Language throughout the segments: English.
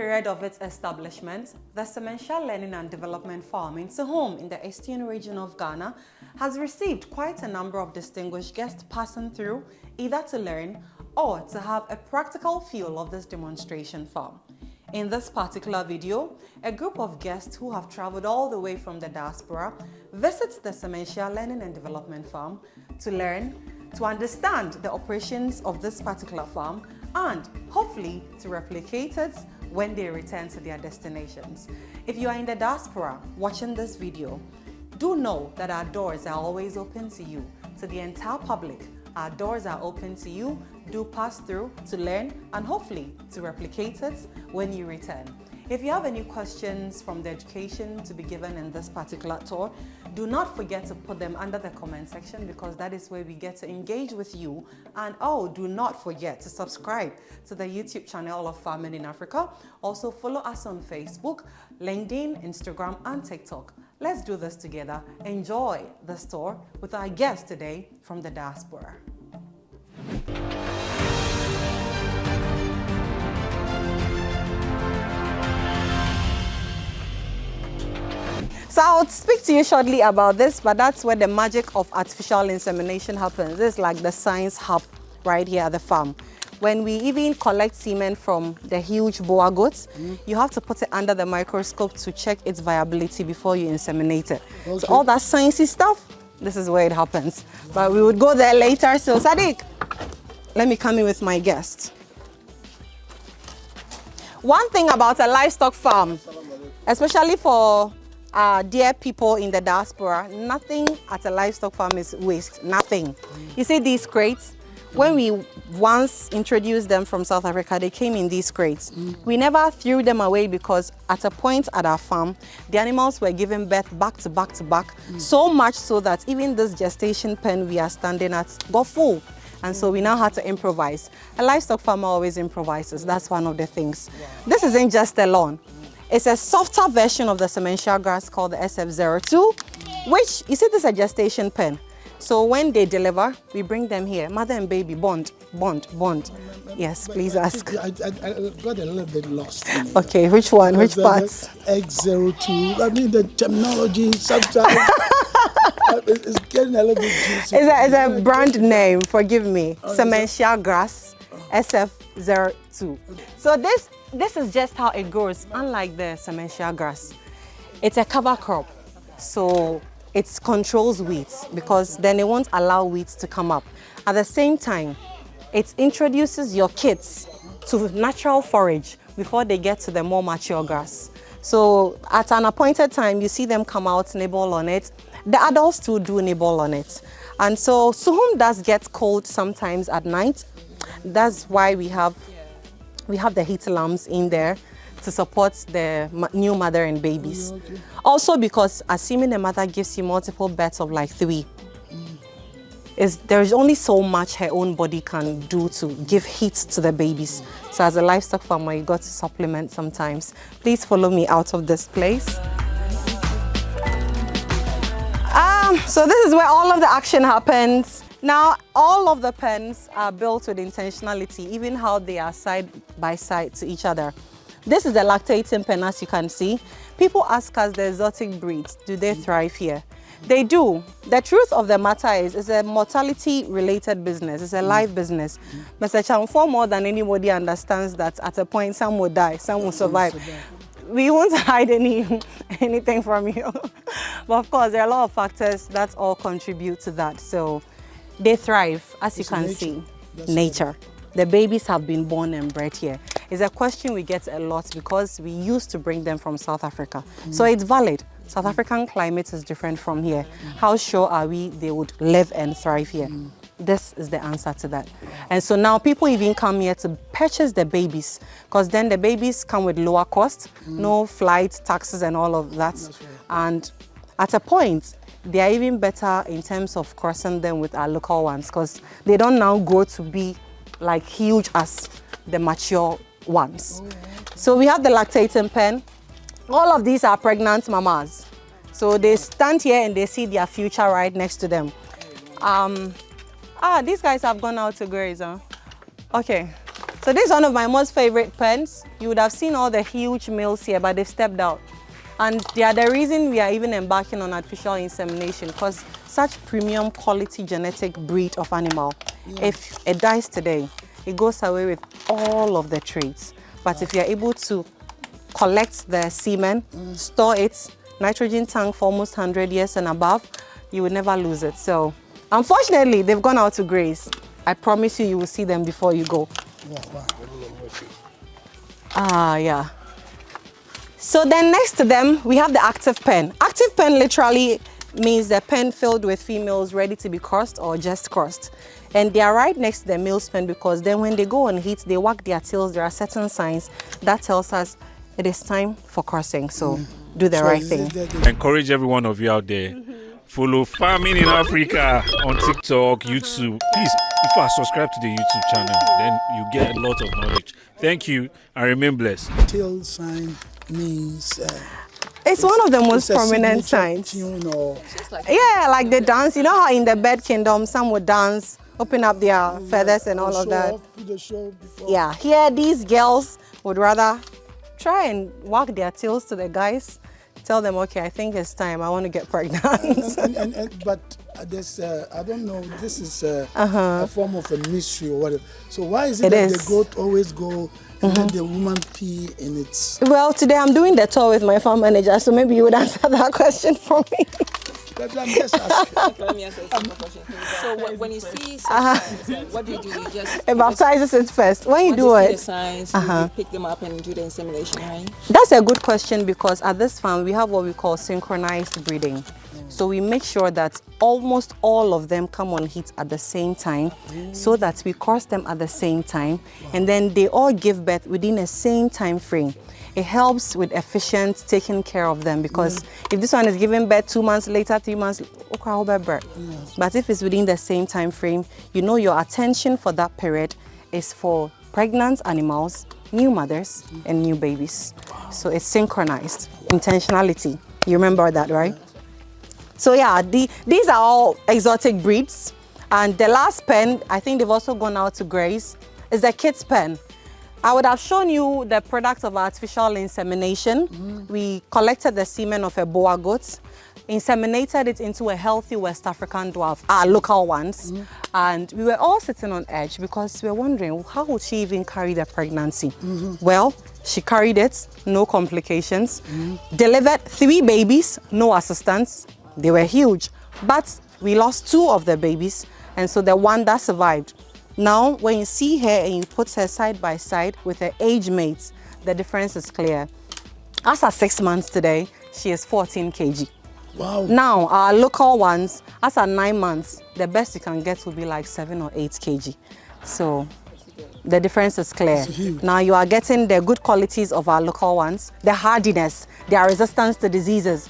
period of its establishment, the Semenhyia Learning and Development Farm in Sehom in the Eastern region of Ghana has received quite a number of distinguished guests passing through either to learn or to have a practical feel of this demonstration farm. In this particular video, a group of guests who have traveled all the way from the diaspora visits the Semenhyia Learning and Development Farm to learn, to understand the operations of this particular farm, and hopefully to replicate it when they return to their destinations. If you are in the diaspora watching this video, do know that our doors are always open to you, to the entire public. Our doors are open to you. Do pass through to learn and hopefully to replicate it when you return. If you have any questions from the education to be given in this particular tour, do not forget to put them under the comment section, because that is where we get to engage with you. And do not forget to subscribe to the YouTube channel of Farming in Africa. Also follow us on Facebook, LinkedIn, Instagram, and TikTok. Let's do this together. Enjoy this tour with our guest today from the diaspora. So I'll speak to you shortly about this, but that's where the magic of artificial insemination happens. This is like the science hub right here at the farm. When we even collect semen from the huge boa goats, you have to put it under the microscope to check its viability before you inseminate it. Okay. So all that sciencey stuff, this is where it happens. But we would go there later. So Sadiq, let me come in with my guest. One thing about a livestock farm, especially for dear people in the diaspora, nothing at a livestock farm is waste, nothing. You see these crates? When we once introduced them from South Africa, they came in these crates. We never threw them away, because at a point at our farm, the animals were giving birth back to back to back, so much so that even this gestation pen we are standing at got full. And so we now had to improvise. A livestock farmer always improvises. That's one of the things. This isn't just a lawn. It's a softer version of the Semenyhia grass called the SF02, which, you see, this is a gestation pen. So when they deliver, we bring them here. Mother and baby bond. Yes, please ask. I got a little bit lost. Okay, which one? Which parts? X02. I mean, the terminology sometimes it's getting a little bit juicy. It's a brand name, forgive me. Semenhyia grass, SF02. So this is just how it grows, unlike the Semenhyia grass. It's a cover crop, so it controls weeds, because then it won't allow weeds to come up. At the same time, it introduces your kids to natural forage before they get to the more mature grass. So at an appointed time, you see them come out, nibble on it. The adults too do nibble on it. And so Sehom does get cold sometimes at night. That's why we have the heat lamps in there to support the new mother and babies. Okay. Also, because assuming the mother gives you multiple births of like 3, there's only so much her own body can do to give heat to the babies. So as a livestock farmer, you got to supplement sometimes. Please follow me out of this place. So this is where all of the action happens. Now, all of the pens are built with intentionality, even how they are side by side to each other. This is the lactating pen, as you can see. People ask us, the exotic breeds, do they thrive here? They do. The truth of the matter is, it's a mortality-related business. It's a live business. Mr. Chamfo, more than anybody, understands that at a point, some will die, some will survive. We won't hide anything from you. But of course, there are a lot of factors that all contribute to that. So they thrive, as you can see. Nature. The babies have been born and bred here. It's a question we get a lot, because we used to bring them from South Africa. So it's valid. South African climate is different from here. How sure are we they would live and thrive here? This is the answer to that. And so now people even come here to purchase the babies, because then the babies come with lower cost, no flight, taxes and all of that. Right. And at a point, they are even better in terms of crossing them with our local ones, because they don't now grow to be like huge as the mature ones. So we have the lactating pen. All of these are pregnant mamas. So they stand here and they see their future right next to them. These guys have gone out to graze, huh? Okay. So So this is one of my most favorite pens. You would have seen all the huge males here, but they've stepped out. And they are the reason we are even embarking on artificial insemination, because such premium quality genetic breed of animal, if it dies today, it goes away with all of the traits. But if you're able to collect the semen, store it, nitrogen tank for almost 100 years and above, you will never lose it. So unfortunately, they've gone out to graze. I promise you, you will see them before you go. Yeah. So then next to them, we have the active pen. Active pen literally means the pen filled with females ready to be crossed or just crossed. And they are right next to the male's pen because then when they go on heat, they wag their tails. There are certain signs that tells us it is time for crossing. So do the right thing. Encourage every one of you out there. Follow Farming in Africa on TikTok, YouTube. Please, if you are subscribed to the YouTube channel, then you get a lot of knowledge. Thank you and remain blessed. Tail sign means it's one of the most prominent signs. Yeah, like the dance. You know how in the bird kingdom some would dance, open up their feathers and all of that. Yeah, here these girls would rather try and wag their tails to the guys, tell them, okay, I think it's time, I want to get pregnant. But there's, I don't know, this is a form of a mystery or whatever. So why is it that the goat always go and let the woman pee in its... Well, today I'm doing the tour with my farm manager, so maybe you would answer that question for me. I'm just asking. Let me answer a simple question. So when you see signs, what do? You just... It baptizes it first. When you do it... the signs, you pick them up and do the insemination, right? That's a good question because at this farm, we have what we call synchronized breeding. So we make sure that almost all of them come on heat at the same time so that we cross them at the same time and then they all give birth within the same time frame. It helps with efficient taking care of them because if this one is giving birth 2 months later, 3 months, but if it's within the same time frame, you know your attention for that period is for pregnant animals, new mothers, and new babies. So it's synchronized. Intentionality. You remember that, right? So yeah, these are all exotic breeds. And the last pen, I think they've also gone out to graze, is the kids' pen. I would have shown you the product of artificial insemination. We collected the semen of a boa goat, inseminated it into a healthy West African dwarf, our local ones. And we were all sitting on edge because we were wondering, how would she even carry the pregnancy? Well, she carried it, no complications, delivered 3 babies, no assistance. They were huge, but we lost 2 of the babies, and so the one that survived. Now, when you see her and you put her side by side with her age mates, the difference is clear. As at 6 months today, she is 14 kg. Wow. Now, our local ones, as at 9 months, the best you can get will be like 7 or 8 kg. So the difference is clear. Now you are getting the good qualities of our local ones, the hardiness, their resistance to diseases,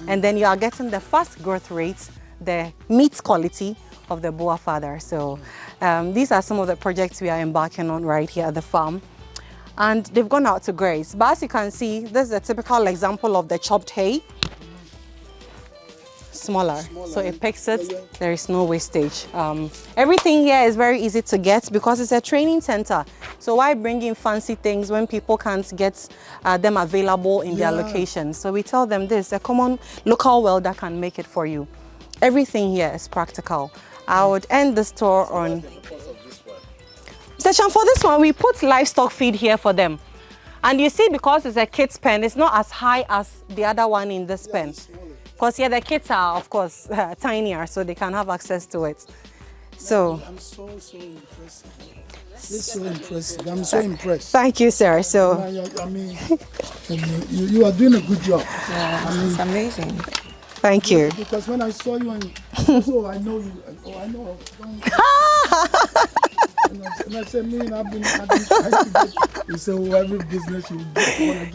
and then you are getting the fast growth rates, the meat quality of the boa father. So these are some of the projects we are embarking on right here at the farm. And they've gone out to graze. But as you can see, this is a typical example of the chopped hay. Smaller. So it picks it, there is no wastage. Everything here is very easy to get because it's a training center. So why bring in fancy things when people can't get them available in their locations? So we tell them this, a common local welder can make it for you. Everything here is practical. I would end the store on... Session for this one, we put livestock feed here for them. And you see, because it's a kid's pen, it's not as high as the other one in this pen. Because here the kids are, of course, tinier, so they can have access to it. So I'm so impressed. It's so impressive. I'm so impressed. Thank you, sir. So I mean, you are doing a good job. Yeah, I mean, it's amazing. Thank you. Because when I saw you, and I know you. Oh, I know. And I said, man, I've been trying to get. You said, well, every business you do.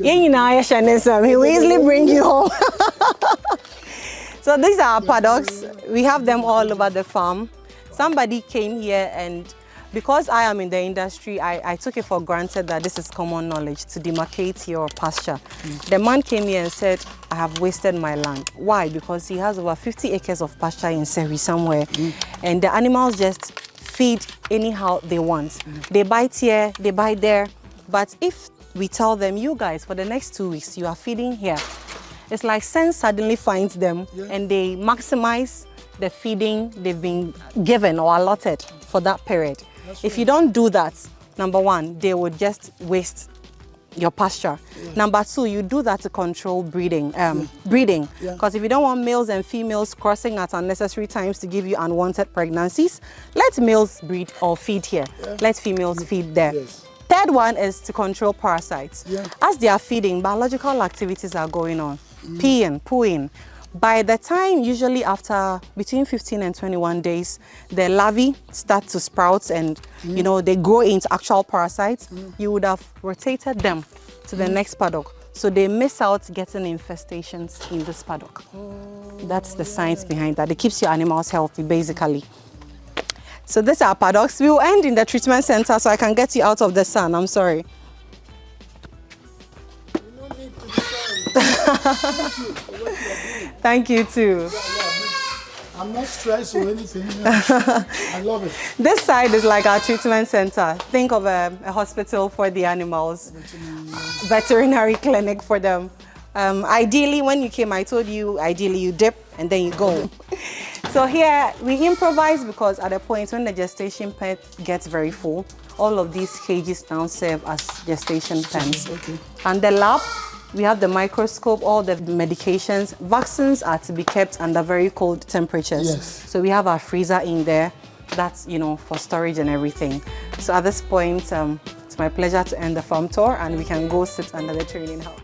He will easily bring you home. So these are our paddocks. We have them all over the farm. Somebody came here and because I am in the industry, I took it for granted that this is common knowledge to demarcate your pasture. The man came here and said, I have wasted my land. Why? Because he has over 50 acres of pasture in Seri somewhere. And the animals just feed anyhow they want. They bite here, they bite there. But if we tell them, you guys, for the next 2 weeks, you are feeding here, it's like sense suddenly finds them and they maximize the feeding they've been given or allotted for that period. If you don't do that, number one, they would just waste your pasture. Number two, you do that to control breeding. Because if you don't want males and females crossing at unnecessary times to give you unwanted pregnancies, let males breed or feed here. Let females feed there. Third one is to control parasites. As they are feeding, biological activities are going on. Peeing, pooing. By the time, usually after between 15 and 21 days, the larvae start to sprout and you know they grow into actual parasites. You would have rotated them to the next paddock, so they miss out getting infestations in this paddock. That's the science behind that. It keeps your animals healthy, basically. So these are paddocks. We will end in the treatment center, so I can get you out of the sun. I'm sorry. Thank you too. I'm not stressed or anything. I love it. This side is like our treatment center. Think of a hospital for the animals, veterinary clinic for them. Ideally, when you came, I told you, ideally you dip and then you go. So here we improvise because at a point when the gestation pen gets very full, all of these cages now serve as gestation pens. And the lab, we have the microscope, all the medications. Vaccines are to be kept under very cold temperatures. So we have our freezer in there. That's, you know, for storage and everything. So at this point, it's my pleasure to end the farm tour and we can go sit under the training house.